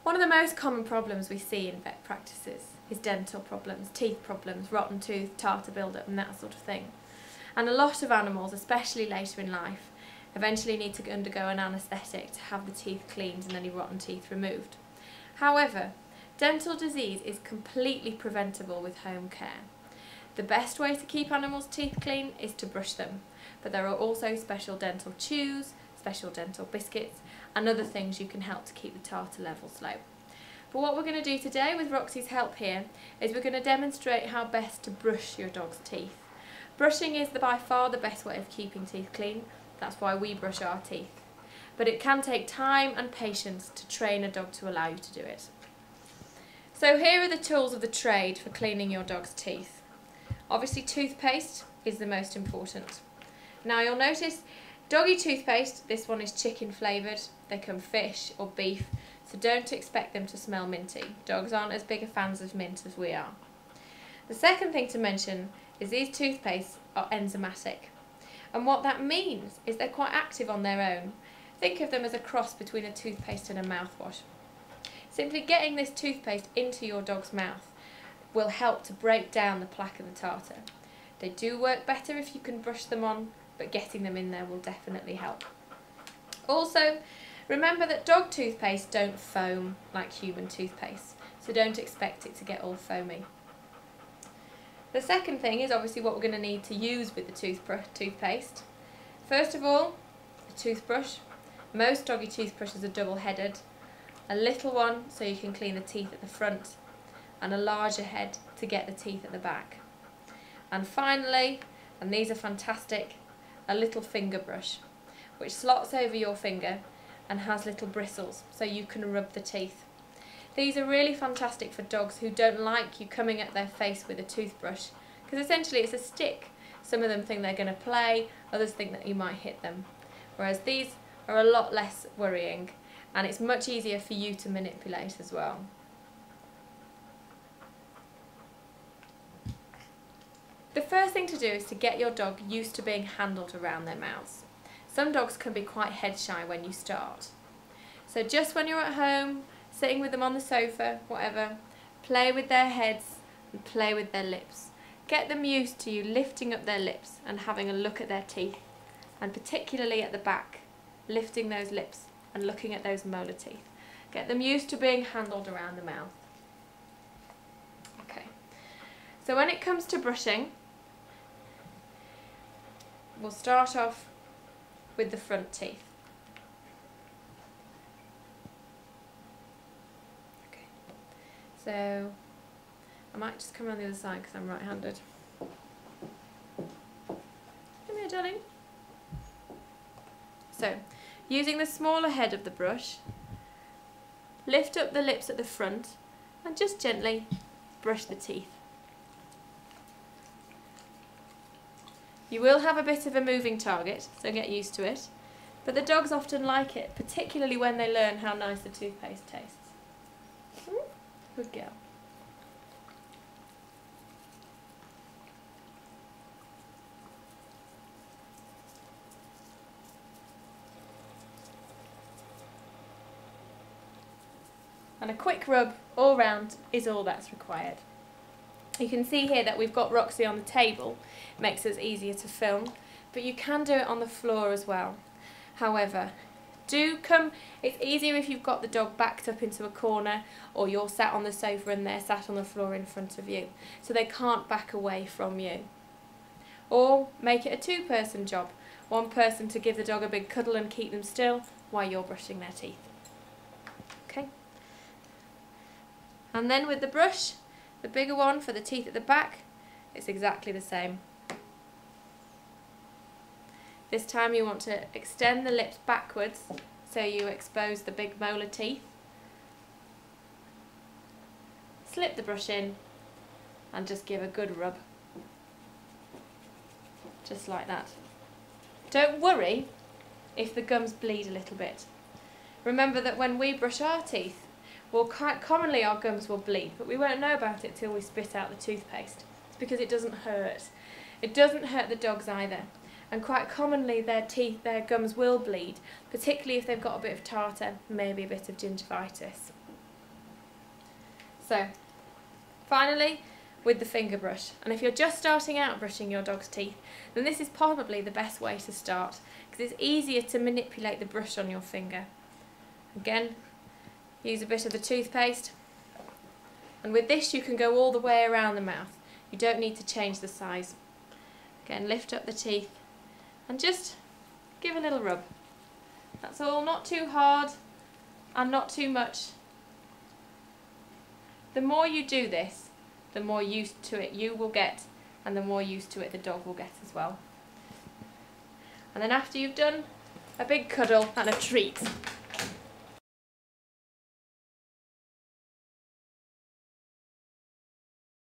One of the most common problems we see in vet practices is dental problems, teeth problems, rotten tooth, tartar build-up and that sort of thing. And a lot of animals, especially later in life, eventually need to undergo an anaesthetic to have the teeth cleaned and any rotten teeth removed. However, dental disease is completely preventable with home care. The best way to keep animals' teeth clean is to brush them, but there are also special dental chews, special dental biscuits and other things you can help to keep the tartar levels low. But what we're going to do today with Roxy's help here is we're going to demonstrate how best to brush your dog's teeth. Brushing is by far the best way of keeping teeth clean, that's why we brush our teeth. But it can take time and patience to train a dog to allow you to do it. So here are the tools of the trade for cleaning your dog's teeth. Obviously toothpaste is the most important. Now you'll notice doggy toothpaste, this one is chicken flavoured, they come fish or beef, so don't expect them to smell minty. Dogs aren't as big a fans of mint as we are. The second thing to mention is these toothpastes are enzymatic. And what that means is they're quite active on their own. Think of them as a cross between a toothpaste and a mouthwash. Simply getting this toothpaste into your dog's mouth will help to break down the plaque and the tartar. They do work better if you can brush them on, but getting them in there will definitely help. Also, remember that dog toothpaste don't foam like human toothpaste, so don't expect it to get all foamy. The second thing is obviously what we're going to need to use with the toothpaste. First of all, a toothbrush. Most doggy toothbrushes are double-headed. A little one so you can clean the teeth at the front, and a larger head to get the teeth at the back. And finally, and these are fantastic, a little finger brush, which slots over your finger and has little bristles so you can rub the teeth. These are really fantastic for dogs who don't like you coming at their face with a toothbrush, because essentially it's a stick. Some of them think they're going to play, others think that you might hit them. Whereas these are a lot less worrying, and it's much easier for you to manipulate as well. The first thing to do is to get your dog used to being handled around their mouths. Some dogs can be quite head shy when you start. So just when you're at home, sitting with them on the sofa, whatever, play with their heads and play with their lips. Get them used to you lifting up their lips and having a look at their teeth, and particularly at the back, lifting those lips and looking at those molar teeth. Get them used to being handled around the mouth. Okay, so when it comes to brushing, we'll start off with the front teeth. Okay, so I might just come around the other side because I'm right-handed. Come here, darling. So, using the smaller head of the brush, lift up the lips at the front and just gently brush the teeth. You will have a bit of a moving target, so get used to it, but the dogs often like it, particularly when they learn how nice the toothpaste tastes. Good girl. And a quick rub all round is all that's required. You can see here that we've got Roxy on the table. It makes it easier to film, but you can do it on the floor as well. However, it's easier if you've got the dog backed up into a corner, or you're sat on the sofa and they're sat on the floor in front of you, so they can't back away from you. Or make it a two-person job. One person to give the dog a big cuddle and keep them still while you're brushing their teeth. Okay? And then with the brush, the bigger one for the teeth at the back, it's exactly the same. This time you want to extend the lips backwards so you expose the big molar teeth. Slip the brush in and just give a good rub. Just like that. Don't worry if the gums bleed a little bit. Remember that when we brush our teeth, well, quite commonly our gums will bleed, but we won't know about it till we spit out the toothpaste. It's because it doesn't hurt. It doesn't hurt the dogs either. And quite commonly their gums will bleed, particularly if they've got a bit of tartar, maybe a bit of gingivitis. So, finally, with the finger brush. And if you're just starting out brushing your dog's teeth, then this is probably the best way to start, because it's easier to manipulate the brush on your finger. Again, use a bit of the toothpaste, and with this you can go all the way around the mouth. You don't need to change the size. Again, lift up the teeth and just give a little rub. That's all, not too hard and not too much. The more you do this, the more used to it you will get, and the more used to it the dog will get as well. And then after you've done, a big cuddle and a treat.